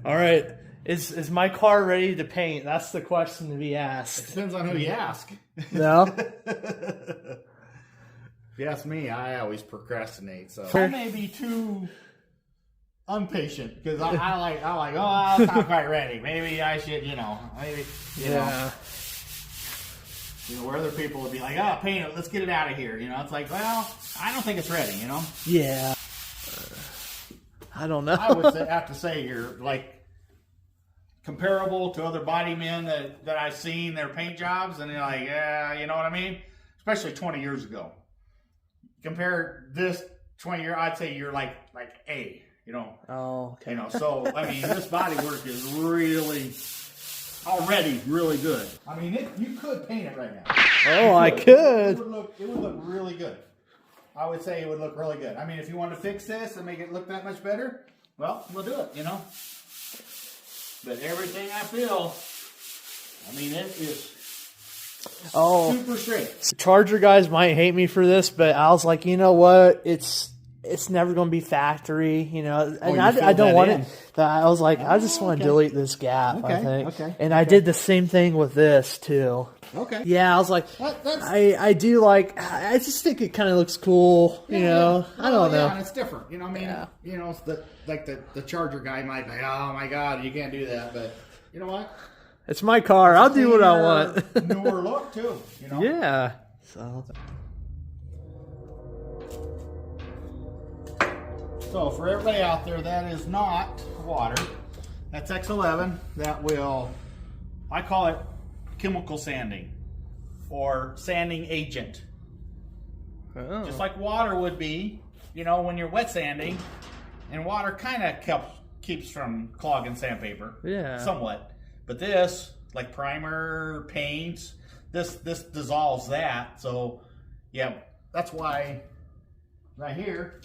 All right. Is my car ready to paint? That's the question to be asked. Depends on who you ask. No? If you ask me, I always procrastinate. So Sure. I may be too impatient because I like, oh, it's not quite ready. Maybe I should, you know, where other people would be like, oh, paint it, let's get it out of here. You know, it's like, well, I don't think it's ready. You know. Yeah. I don't know. I would have to say you're like comparable to other body men that I've seen their paint jobs, and they're like, yeah, you know what I mean? Especially 20 years ago. Compare this 20 years, I'd say you're like A, you know. Oh, okay. You know, so I mean, this body work is really already really good. I mean, you could paint it right now. Oh, I could. It would look really good. I would say it would look really good. I mean, if you want to fix this and make it look that much better, well, we'll do it, you know. But everything I feel, I mean, it is super straight. Charger guys might hate me for this, but I was like, you know what? It's never going to be factory, you know. And I don't want it. I was like, I just want to delete this gap, I think. Okay. And I did the same thing with this, too. Okay. Yeah, I was like, I do like, I just think it kind of looks cool, you know. I don't know. Yeah, and it's different. You know, I mean, you know, the Charger guy might be, oh my God, you can't do that. But you know what? It's my car. I'll do what I want. Newer look, too, you know. Yeah. So for everybody out there, that is not water. That's X11. That will, I call it chemical sanding or sanding agent. Oh. Just like water would be, you know, when you're wet sanding, and water kind of keeps from clogging sandpaper. Yeah. Somewhat. But this, like primer, paints, this dissolves that. So, yeah, that's why right here,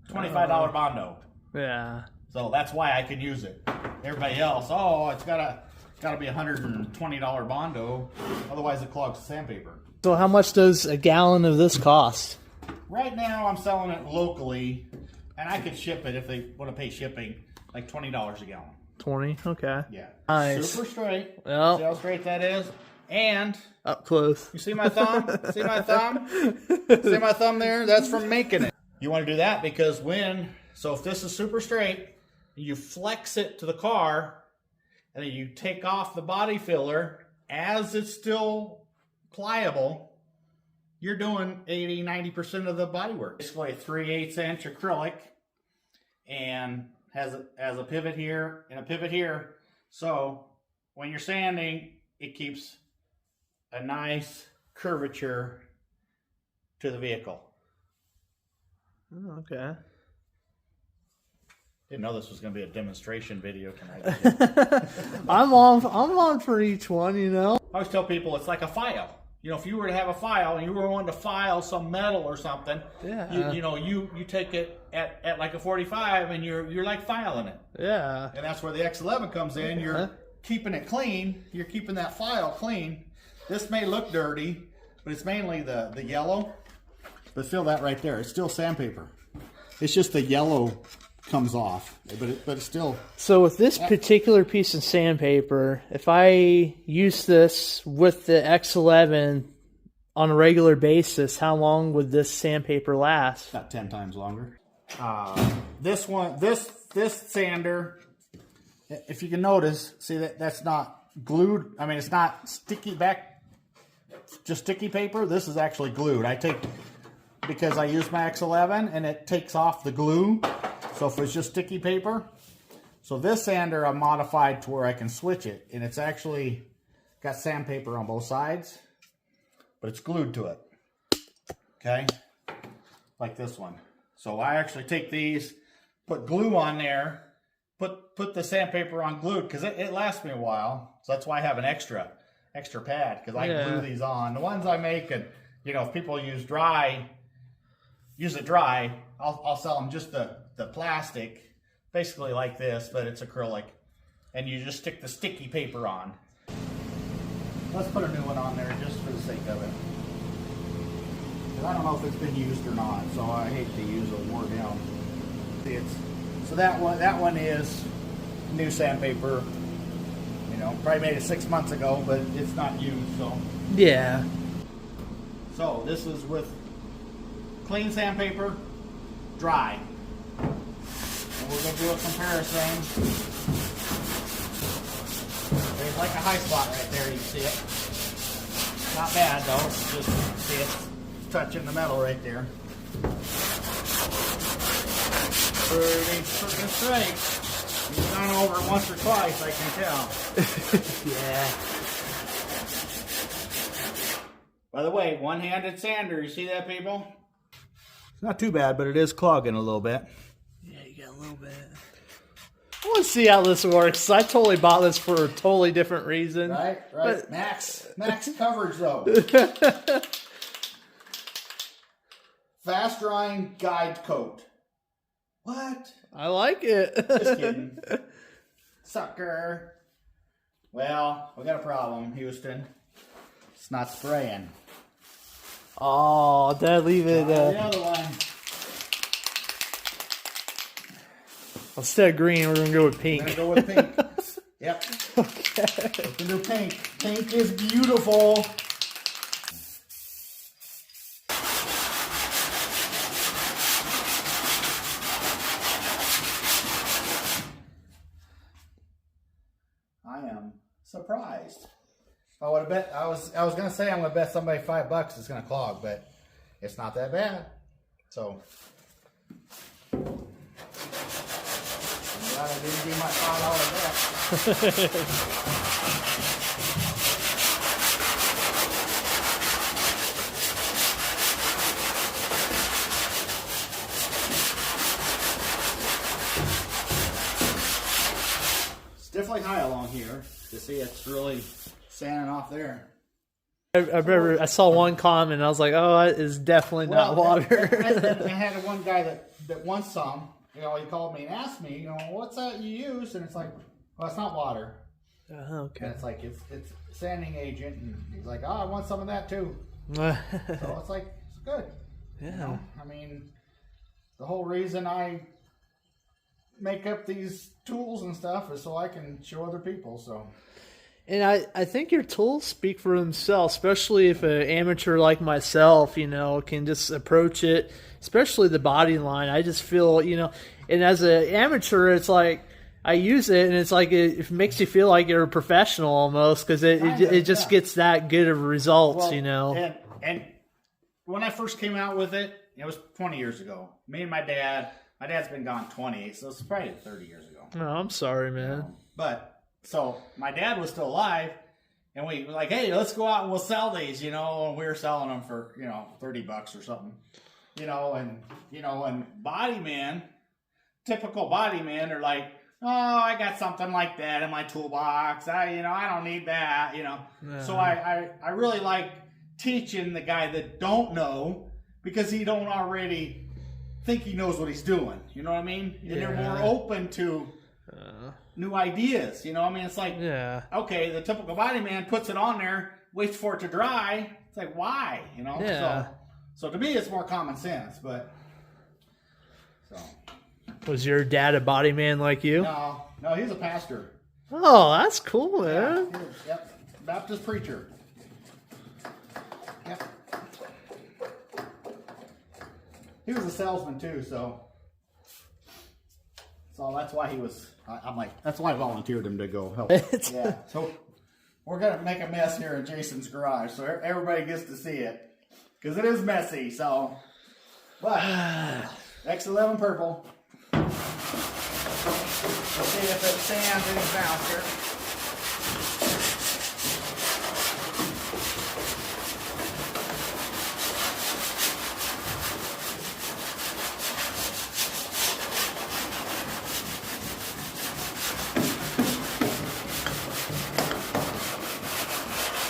$25 Bondo. Yeah. So that's why I can use it. Everybody else, oh, it's gotta be $120 Bondo, otherwise it clogs the sandpaper. So how much does a gallon of this cost? Right now I'm selling it locally, and I could ship it if they want to pay shipping, like $20 a gallon. 20. Okay. Yeah. Nice. Super straight. Well. See how straight that is? And Up close. you see my thumb? See my thumb? See my thumb there? That's from making it. You want to do that because so if this is super straight, you flex it to the car, and then you take off the body filler as it's still pliable, you're doing 80-90% of the body work. Basically a 3/8 inch acrylic, and has a pivot here and a pivot here. So when you're sanding, it keeps a nice curvature to the vehicle. Oh, okay. Didn't know this was going to be a demonstration video tonight. I'm on for each one, you know. I always tell people it's like a file. You know, if you were to have a file and you were wanting to file some metal or something, you take it at like a 45 and you're like filing it. Yeah. And that's where the X11 comes in. You're keeping it clean. You're keeping that file clean. This may look dirty, but it's mainly the yellow. But feel that right there. It's still sandpaper. It's just the yellow comes off, but it's still. So with this particular piece of sandpaper, if I use this with the X11 on a regular basis, how long would this sandpaper last? About 10 times longer. This sander, if you can notice, see that's not glued. I mean, it's not sticky back, just sticky paper. This is actually glued. Because I use my X11 and it takes off the glue. So if it's just sticky paper, so this sander I modified to where I can switch it, and it's actually got sandpaper on both sides, but it's glued to it. Okay, like this one. So I actually take these, put glue on there, put the sandpaper on glued because it lasts me a while. So that's why I have an extra pad because I glue these on. The ones I make, and you know, if people use it dry, I'll sell them just the plastic, basically like this, but it's acrylic, and you just stick the sticky paper on. Let's put a new one on there just for the sake of it. Because I don't know if it's been used or not, so I hate to use a wore down So that one is new sandpaper. You know, probably made it 6 months ago, but it's not used. So Yeah. so this is with clean sandpaper, dry. And we're going to do a comparison. There's like a high spot right there, you see it. Not bad though, just see it touching the metal right there. Pretty freaking straight. You've gone over it once or twice, I can tell. Yeah. By the way, one-handed sander, you see that, people? It's not too bad, but it is clogging a little bit. Yeah, you got a little bit. I want to see how this works. I totally bought this for a totally different reason. Right. But- Max coverage though. Fast drying guide coat. What? I like it. Just kidding. Sucker. Well, we got a problem, Houston. It's not spraying. Oh, Dad, leave it. The other one. Instead of green, we're gonna go with I'm pink. gonna go with pink. Yep. Okay. The new pink. Pink is beautiful. I am surprised. I would have bet I was gonna say I'm gonna bet somebody $5 it's gonna clog, but it's not that bad. So I'm glad I didn't do my $5 bet. It's definitely high along here. You see it's really sanding off there. I remember I saw one comment and I was like, "Oh, that is definitely not water." I had one guy that wants some. You know, he called me and asked me, you know, what's that you use? And it's like, well, it's not water. Okay. And it's like it's sanding agent, and he's like, oh, I want some of that too. So it's like it's good. Yeah. You know? I mean, the whole reason I make up these tools and stuff is so I can show other people. So. And I think your tools speak for themselves, especially if an amateur like myself, you know, can just approach it, especially the body line. I just feel, you know, and as an amateur, it's like I use it and it's like it makes you feel like you're a professional almost because it just gets that good of results, Well, you know. And when I first came out with it, it was 20 years ago. Me and my dad's been gone 20, so it's probably 30 years ago. No, I'm sorry, man. But so my dad was still alive, and we were like, hey, let's go out and we'll sell these, you know, and we were selling them for, you know, $30 or something, and body man, typical body men are like, oh, I got something like that in my toolbox. I don't need that, you know. So I really like teaching the guy that don't know because he don't already think he knows what he's doing. You know what I mean? And they're more open to new ideas. You know what I mean? It's like, okay, the typical body man puts it on there, waits for it to dry. It's like, why? You know? Yeah. So to me, it's more common sense, but so. Was your dad a body man like you? No, he's a pastor. Oh, that's cool, man. Yeah, yep, Baptist preacher. Yep. He was a salesman too, so that's why he was. I'm like, that's why I volunteered him to go help. Yeah. So we're gonna make a mess here in Jason's garage, so everybody gets to see it because it is messy. So, but X11 purple. Let's see if it sands any faster.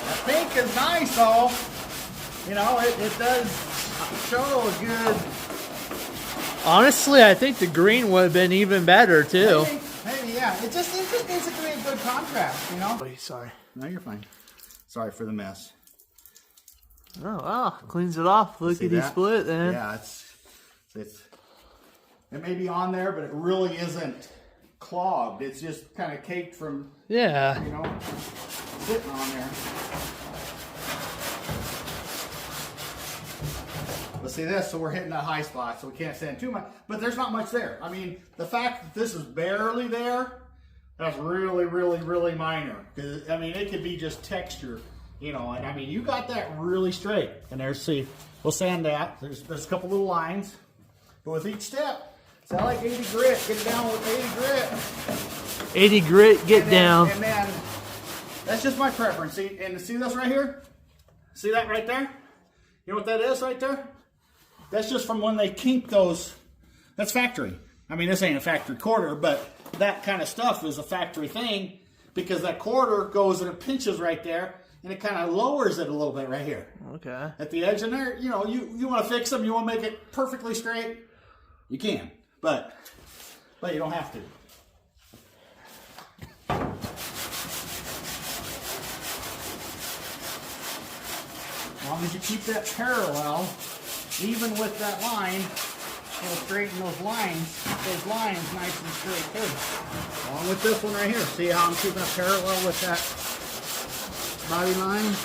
That pink is nice, though. You know, it does show a good. Honestly, I think the green would have been even better too. Maybe, yeah. It just needs to create good contrast, you know. Oh, sorry. No, you're fine. Sorry for the mess. Oh, wow. Cleans it off. Lickety split, then. Yeah, It may be on there, but it really isn't clogged. It's just kind of caked from, Yeah. you know, sitting on there. But see this, so we're hitting that high spot, so we can't sand too much. But there's not much there. I mean, the fact that this is barely there, that's really, really, really minor. Because I mean, it could be just texture, you know. And I mean, you got that really straight. And there's, see, we'll sand that. There's a couple little lines, but with each step, so I like 80 grit. Get it down with 80 grit. 80 grit, get down. And then that's just my preference. See, and see this right here? See that right there? You know what that is right there? That's just from when they kink those. That's factory. I mean, this ain't a factory quarter, but that kind of stuff is a factory thing because that quarter goes and it pinches right there and it kind of lowers it a little bit right here. Okay. At the edge in there, you know, you want to fix them, you want to make it perfectly straight, you can, but you don't have to. As long as you keep that parallel, even with that line, it'll straighten those lines nice and straight too. Along with this one right here. See how I'm keeping it parallel with that body line?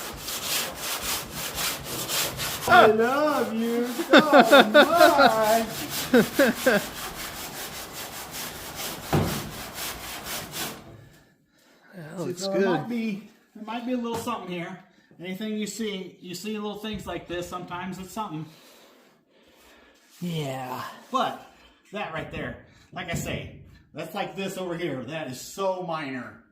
I love you so much. That looks So good. there might be a little something here. Anything you see little things like this, sometimes it's something. Yeah. But that right there, like I say, that's like this over here. That is so minor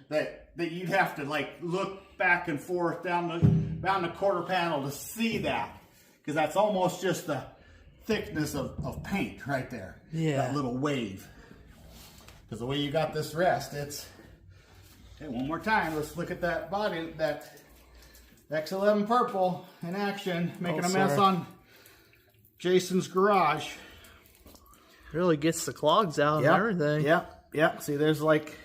that you'd have to like look back and forth down the quarter panel to see that, because that's almost just the thickness of paint right there. Yeah. That little wave. Because the way you got this rest, it's. Okay, one more time. Let's look at that body, that X11 purple in action, making a mess on Jason's garage. Really gets the clogs out and everything. Yep. See, there's like,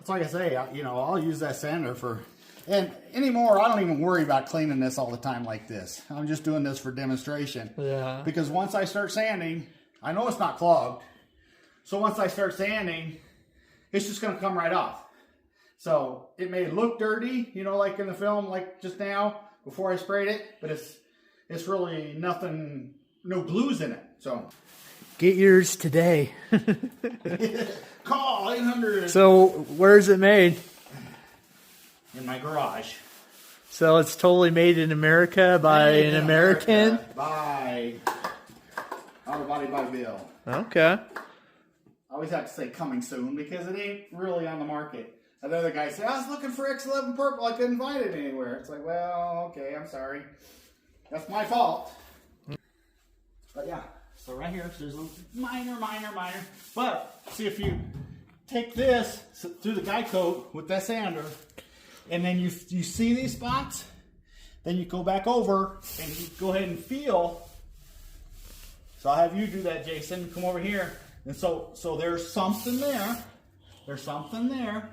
it's like I say, you know, I'll use that sander for, and anymore, I don't even worry about cleaning this all the time like this. I'm just doing this for demonstration. Yeah. Because once I start sanding, I know it's not clogged. So once I start sanding, it's just going to come right off. So it may look dirty, you know, like in the film, like just now before I sprayed it, but it's really nothing, no glues in it. So Get yours today. call 800 So where's it made? in my garage. So it's totally made in America by Made an in American? America by Auto Body by Bill. Okay. I always have to say coming soon because it ain't really on the market. Another guy said, I was looking for X11 purple. I couldn't find it anywhere. It's like, well, okay, I'm sorry. That's my fault. But yeah, so right here, there's a minor. But see, if you take this through the guy coat with that sander, and then you see these spots, then you go back over and you go ahead and feel. So I'll have you do that, Jason. Come over here. And so there's something there. There's something there.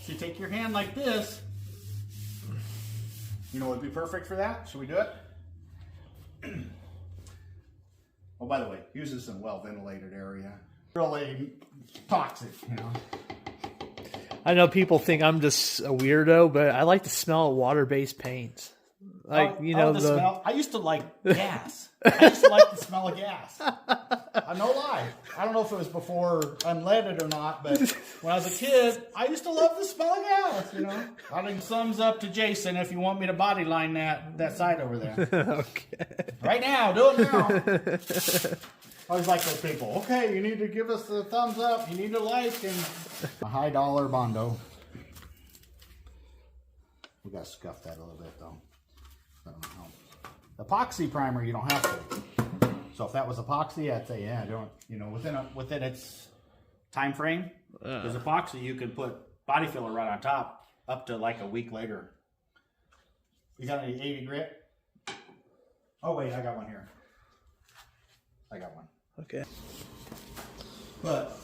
So you take your hand like this. You know what would be perfect for that? Should we do it? Oh, by the way, use this in a well-ventilated area. Really toxic, you know. I know people think I'm just a weirdo, but I like to smell water-based paints. Like, you know, the smell. I used to like gas. I used to like the smell of gas. No lie. I don't know if it was before unleaded or not, but when I was a kid, I used to love the smell of gas, you know. I think thumbs up to Jason if you want me to body line that side over there. Okay. Right now, do it now. I always like those people. Okay, you need to give us the thumbs up. You need to like and a high dollar Bondo. We gotta scuff that a little bit though. I don't know. Epoxy primer, you don't have to. So if that was epoxy, I'd say yeah. Don't, you know, within its time frame. Because epoxy, you can put body filler right on top up to like a week later. You got any 80 grit? Oh wait, I got one here. I got one. Okay. But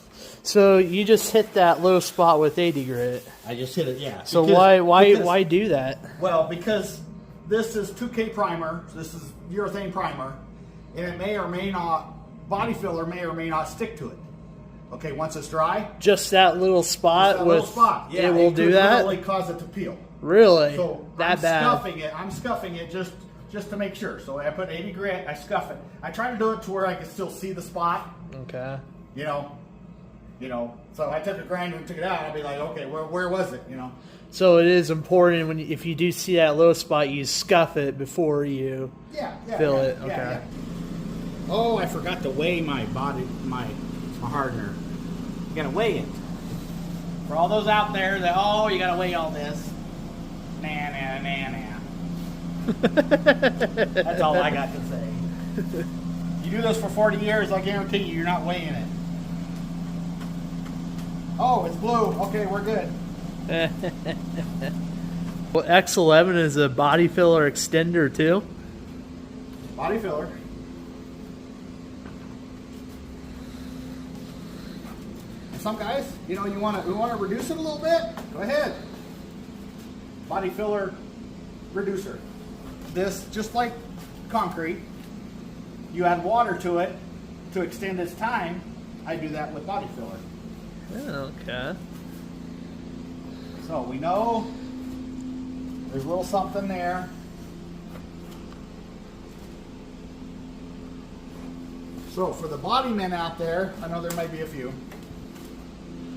So you just hit that low spot with 80 grit. I just hit it, yeah. So because, why do that? Well, because this is 2K primer. This is urethane primer, and it may or may not body filler may or may not stick to it. Okay, once it's dry, Just that little spot that with little spot, yeah, it will do that. Really cause it to peel. Really? So that I'm bad? I'm scuffing it just to make sure. So I put 80 grit, I scuff it. I try to do it to where I can still see the spot. Okay. You know. So I took a grinder and took it out. I'd be like, okay, where was it? You know. So it is important when if you do see that low spot, you scuff it before you fill it. Okay. Yeah. Oh, I forgot to weigh my hardener. You gotta weigh it. For all those out there that, you gotta weigh all this. Nah. That's all I got to say. You do this for 40 years, I guarantee you're not weighing it. Oh, it's blue. Okay, we're good. Well, X11 is a body filler extender too. Body filler. And some guys, we want to reduce it a little bit. Go ahead. Body filler reducer. This, just like concrete, you add water to it to extend its time. I do that with body filler. Okay. So we know there's a little something there. So for the body men out there, I know there might be a few.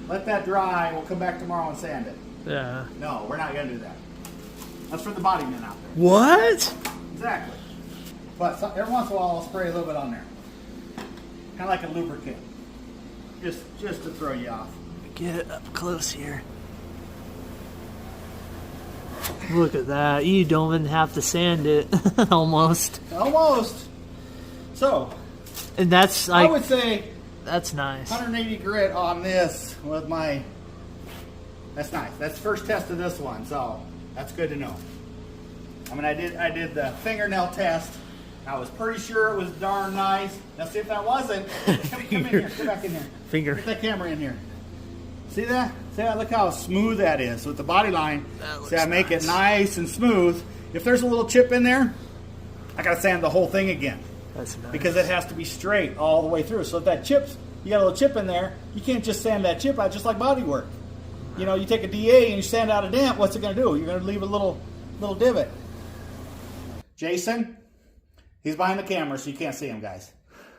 Let that dry. We'll come back tomorrow and sand it. Yeah. No, we're not going to do that. That's for the body men out there. What? Exactly. But every once in a while, I'll spray a little bit on there. Kind of like a lubricant. Just to throw you off. Get it up close here. Look at that. You don't even have to sand it. Almost. Almost. So. And that's like, I would say that's nice. 180 grit on this with my. That's nice. That's the first test of this one, so that's good to know. I mean, I did the fingernail test. I was pretty sure it was darn nice. Now see if that wasn't. Come in here. Come back in here. Get that camera in here. See that? See that? Look how smooth that is with the body line. See, I make it nice and smooth. If there's a little chip in there, I gotta sand the whole thing again. That's nice. Because it has to be straight all the way through. So if that you got a little chip in there, you can't just sand that chip out, just like body work. You take a DA and you sand out a dent, what's it gonna do? You're gonna leave a little divot. Jason, he's behind the camera, so you can't see him, guys.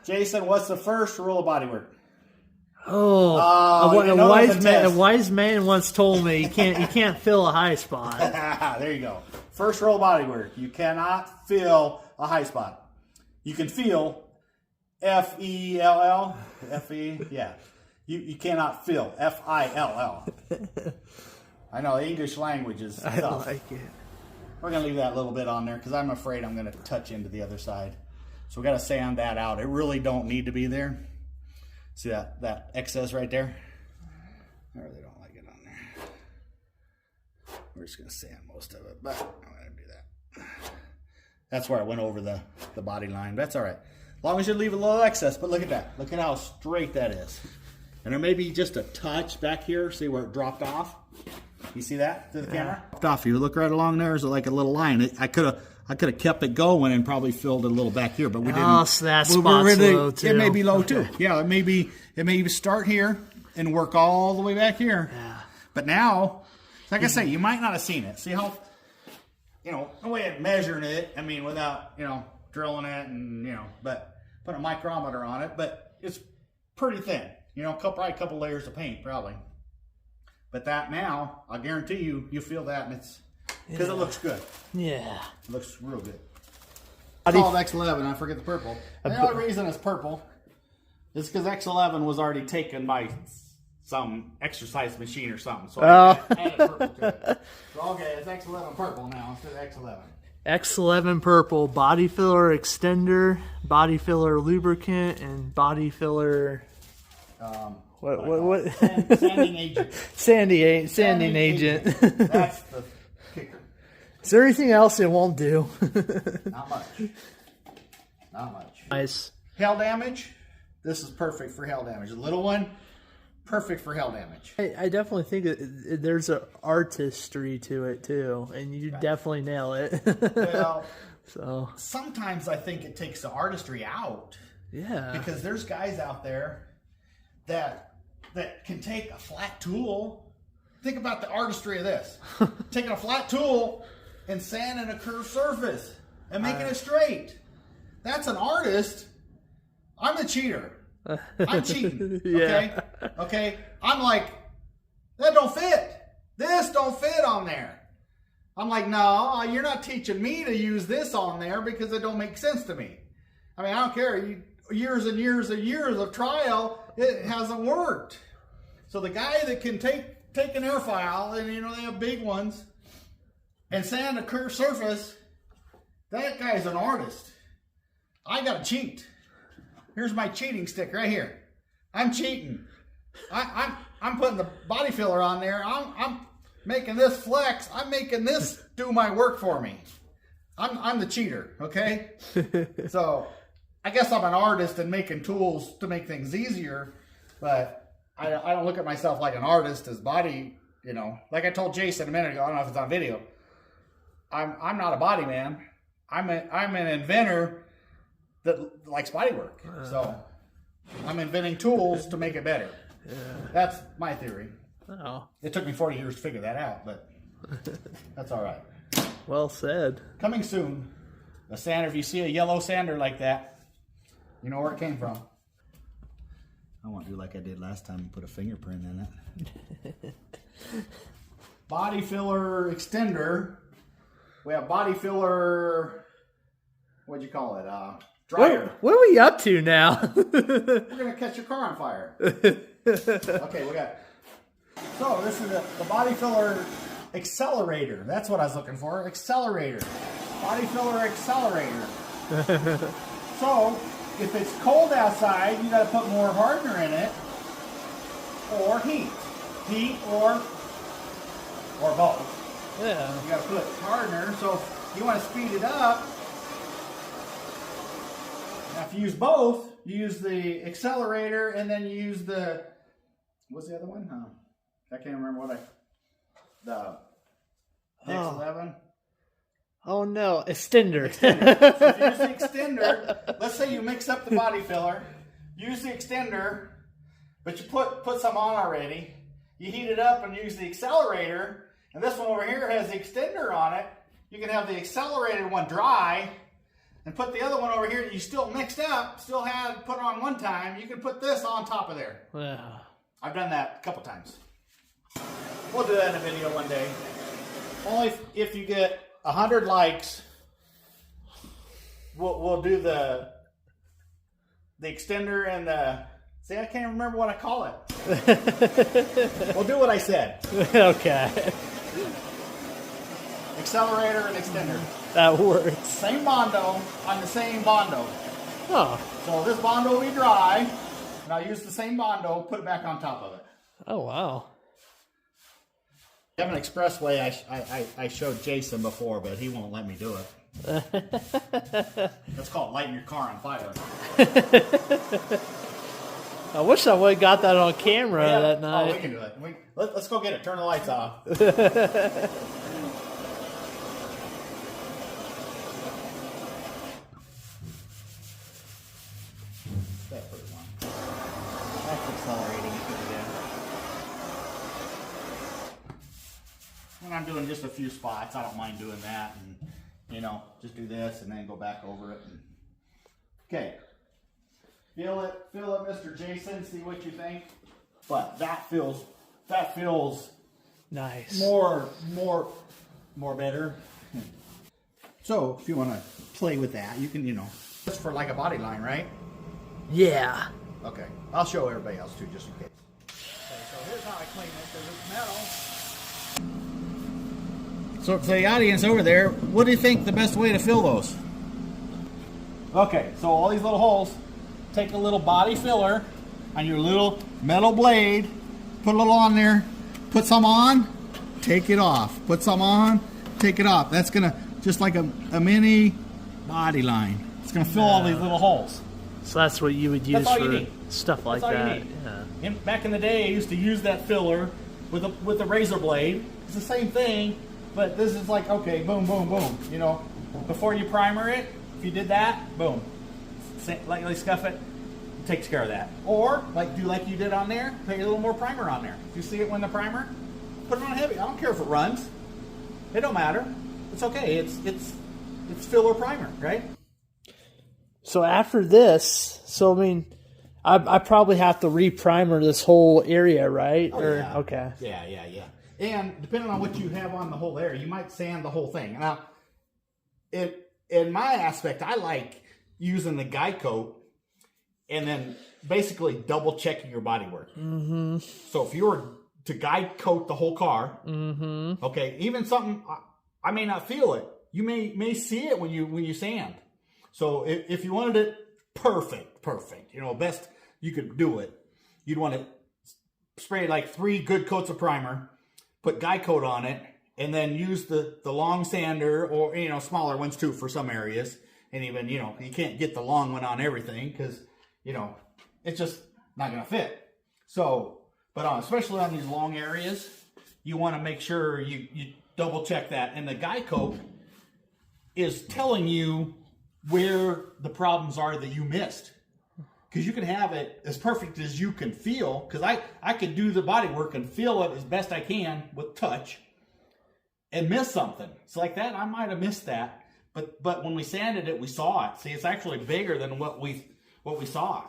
Jason, what's the first rule of body work? A wise man once told me you can't fill a high spot. There you go. First rule of body work: you cannot fill a high spot. You can feel F-E-L-L. F-E, yeah. You cannot fill F-I-L-L. I know English language is tough. I like it. We're gonna leave that a little bit on there because I'm afraid I'm gonna touch into the other side. So we gotta sand that out. It really don't need to be there. See that excess right there? I really don't like it on there. We're just gonna sand most of it, but I'm gonna do that. That's where I went over the body line. That's all right. As long as you leave a little excess, but look at that. Look at how straight that is. And there may be just a touch back here. See where it dropped off? You see that to the camera? Dropped off. You look right along there. There's like a little line. I could have kept it going and probably filled it a little back here, but we didn't. Oh, so that spot's low too. It may be low too. Yeah, it may start here and work all the way back here. Yeah. But now, like I say, you might not have seen it. See how, no way of measuring it. I mean, without drilling it and but put a micrometer on it. But it's pretty thin. Probably a couple layers of paint, probably. But that now, I guarantee you feel that, and it's because it looks good. Yeah, it looks real good. It's called X11. I forget the purple. The only reason it's purple is because X11 was already taken by some exercise machine or something. So I added purple to it. So okay, it's X11 purple now instead of X11. X11 purple, body filler extender, body filler lubricant, and body filler. What? Sanding agent. Sanding agent. That's the kicker. Is there anything else it won't do? Not much. Not much. Nice. Hail damage. This is perfect for hail damage. A little one, perfect for hail damage. I definitely think there's an artistry to it too, and you definitely nail it. Well, so sometimes I think it takes the artistry out. Yeah. Because there's guys out there that can take a flat tool. Think about the artistry of this. Taking a flat tool and sanding a curved surface and making it straight. That's an artist. I'm a cheater. I'm cheating. Okay? Yeah. Okay? I'm like, that don't fit. This don't fit on there. I'm like, no, you're not teaching me to use this on there because it don't make sense to me. I mean, I don't care. Years and years and years of trial, it hasn't worked. So the guy that can take an airfoil, and they have big ones, and sand a curved surface, that guy's an artist. I gotta cheat. Here's my cheating stick right here. I'm cheating. I'm putting the body filler on there. I'm making this flex. I'm making this do my work for me. I'm the cheater, okay? So I guess I'm an artist and making tools to make things easier, but I don't look at myself like an artist as body, like I told Jason a minute ago, I don't know if it's on video. I'm not a body man. I'm an inventor that likes body work. So I'm inventing tools to make it better. Yeah. That's my theory. Oh. It took me 40 years to figure that out, but that's all right. Well said. Coming soon, a sander. If you see a yellow sander like that, you know where it came from. I won't do like I did last time and put a fingerprint in it. Body filler extender. We have body filler, what'd you call it? Dryer. What are we up to now? We're going to catch your car on fire. Okay, we got... So this is the body filler accelerator. That's what I was looking for. Accelerator. Body filler accelerator. So if it's cold outside, you got to put more hardener in it, or heat. Heat or both. Yeah. You got to put hardener. So if you want to speed it up, now if you use both, you use the accelerator and then you use the, what's the other one? I can't remember the X11. Oh no, extender. So if you use the extender, let's say you mix up the body filler, use the extender, but you put some on already. You heat it up and use the accelerator, and this one over here has the extender on it. You can have the accelerated one dry, and put the other one over here that you still mixed up, still had put on one time. You can put this on top of there. Yeah. I've done that a couple times. We'll do that in a video one day. Only if you get 100 likes, we'll do the extender and the... See, I can't remember what I call it. We'll do what I said. Okay. Accelerator and extender. That works. Same Bondo on the same Bondo. Oh. So this Bondo will be dry, and I'll use the same Bondo, put it back on top of it. Oh, wow. We have an expressway I showed Jason before, but he won't let me do it. That's called lighting your car on fire. I wish I would have got that on camera that night. Oh, we can do it. Let's go get it. Turn the lights off. That first one. That's accelerating it again. When I'm doing just a few spots, I don't mind doing that, and just do this and then go back over it. Okay. Feel it, Mr. Jason. See what you think. But that feels Nice. more better. So if you want to play with that, you can, just for like a body line, right? Yeah. Okay. I'll show everybody else too, just in case. Okay, so here's how I clean it. There's metal. So to the audience over there, what do you think the best way to fill those? Okay, so all these little holes. Take a little body filler on your little metal blade, put a little on there, put some on, take it off. Put some on, take it off. That's gonna, just like a mini body line. It's gonna fill all these little holes. So that's what you would use for stuff like That's all that. you need. Yeah. Back in the day, I used to use that filler with a razor blade. It's the same thing, but this is like, okay, boom, boom, boom. Before you primer it, if you did that, boom. lightly scuff it, takes care of that. Or like do like you did on there, put a little more primer on there. You see it when the primer, put it on heavy. I don't care if it runs. It don't matter. It's okay. It's filler primer, right? So after this, I mean, I probably have to re-primer this whole area, right? Oh, yeah. Okay. Yeah. And depending on what you have on the whole area, you might sand the whole thing. Now, in my aspect, I like using the guide coat and then basically double checking your bodywork. Mm-hmm. So if you were to guide coat the whole car, okay, even something I may not feel it. You may see it when you sand. So if you wanted it perfect, best you could do it, you'd want to spray like 3 good coats of primer, put guide coat on it, and then use the long sander or smaller ones too for some areas. And even you can't get the long one on everything because it's just not gonna fit. So, but especially on these long areas, you want to make sure you double check that. And the guide coat is telling you where the problems are that you missed. Because you can have it as perfect as you can feel. Because I can do the body work and feel it as best I can with touch and miss something. So like that, I might have missed that. But when we sanded it, we saw it. See, it's actually bigger than what we saw.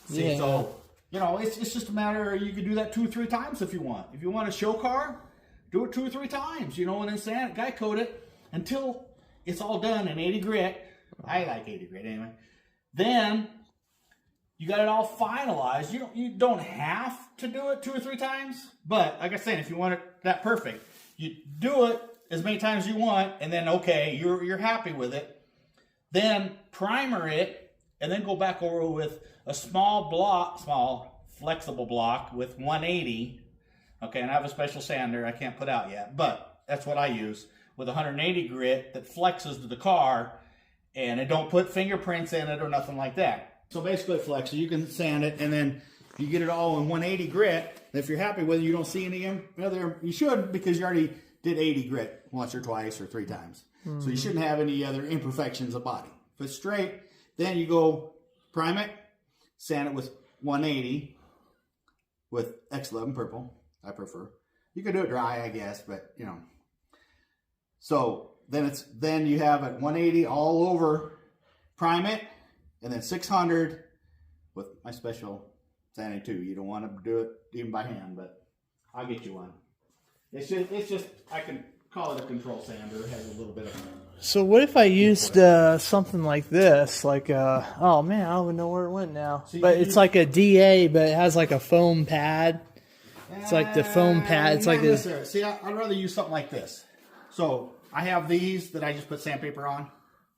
See, yeah. So, it's just a matter of you can do that 2 or 3 times if you want. If you want a show car, do it 2 or 3 times, and then sand it, guide coat it until it's all done in 80 grit. I like 80 grit anyway. Then you got it all finalized. You don't have to do it 2 or 3 times, but like I said, if you want it that perfect, you do it as many times as you want, and then okay, you're happy with it. Then primer it, and then go back over with a small flexible block with 180. Okay, and I have a special sander I can't put out yet, but that's what I use with 180 grit that flexes to the car, and it don't put fingerprints in it or nothing like that. So basically it flexes. You can sand it, and then you get it all in 180 grit. If you're happy with it, you don't see any other, you should, because you already did 80 grit once or twice or 3 times. So you shouldn't have any other imperfections of body. If it's straight, then you go prime it, sand it with 180 with X11 purple, I prefer. You could do it dry, I guess, but So then you have it 180 all over, prime it, and then 600 with my special sanding too. You don't want to do it even by hand, but I'll get you one. It's just I can call it a control sander. It has a little bit of. So what if I used something like this, like oh man, I don't even know where it went now. So but it's like a DA, but it has like a foam pad. It's like the foam pad. It's like this. See, I'd rather use something like this. So I have these that I just put sandpaper on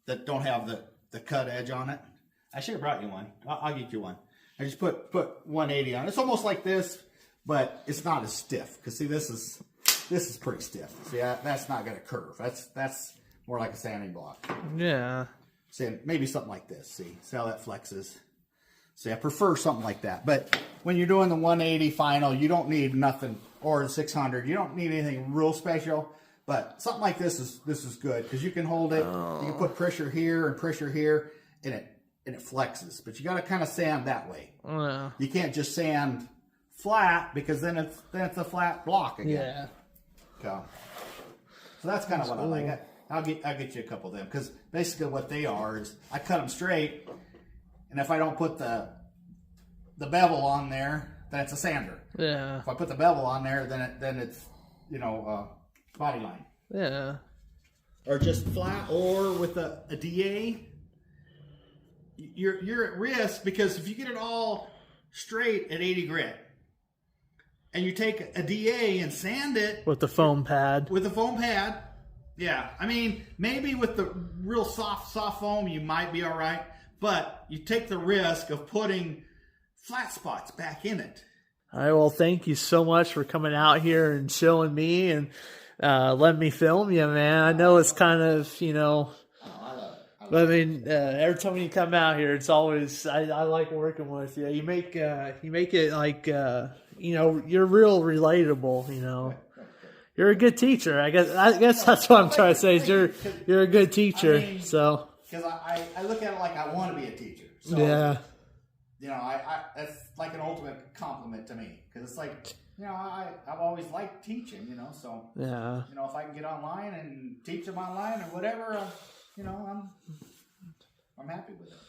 that don't have the cut edge on it. I should have brought you one. I'll get you one. I just put 180 on it. It's almost like this, but it's not as stiff. Because see, this is pretty stiff. See, that's not going to curve. That's more like a sanding block. Yeah. See, maybe something like this. See how that flexes. See, I prefer something like that. But when you're doing the 180 final, you don't need nothing, or the 600. You don't need anything real special. But something like this is good because you can hold it. Oh. You can put pressure here and pressure here, and it flexes. But you got to kind of sand that way. Yeah. You can't just sand flat because then it's a flat block again. Yeah. So that's kind of what cool. I like. I'll get you a couple of them because basically what they are is I cut them straight, and if I don't put the bevel on there, then it's a sander. Yeah. If I put the bevel on there, then it's body line. Yeah. Or just flat, or with a DA. You're at risk because if you get it all straight at 80 grit, and you take a DA and sand it with the foam pad. Yeah, I mean, maybe with the real soft foam, you might be all right, but you take the risk of putting flat spots back in it. All right, well, thank you so much for coming out here and showing me and letting me film you, man. I know it's kind of, but I mean, every time you come out here, it's always, I like working with you. You make it like, you're real relatable, You're a good teacher. I guess that's what I'm trying to say. Is you're a good teacher. So because I look at it like I want to be a teacher. So, Yeah. you know, I that's like an ultimate compliment to me, because it's like, you know, I've always liked teaching, you know, so, Yeah. you know, if I can get online and teach them online or whatever, you know, I'm happy with it.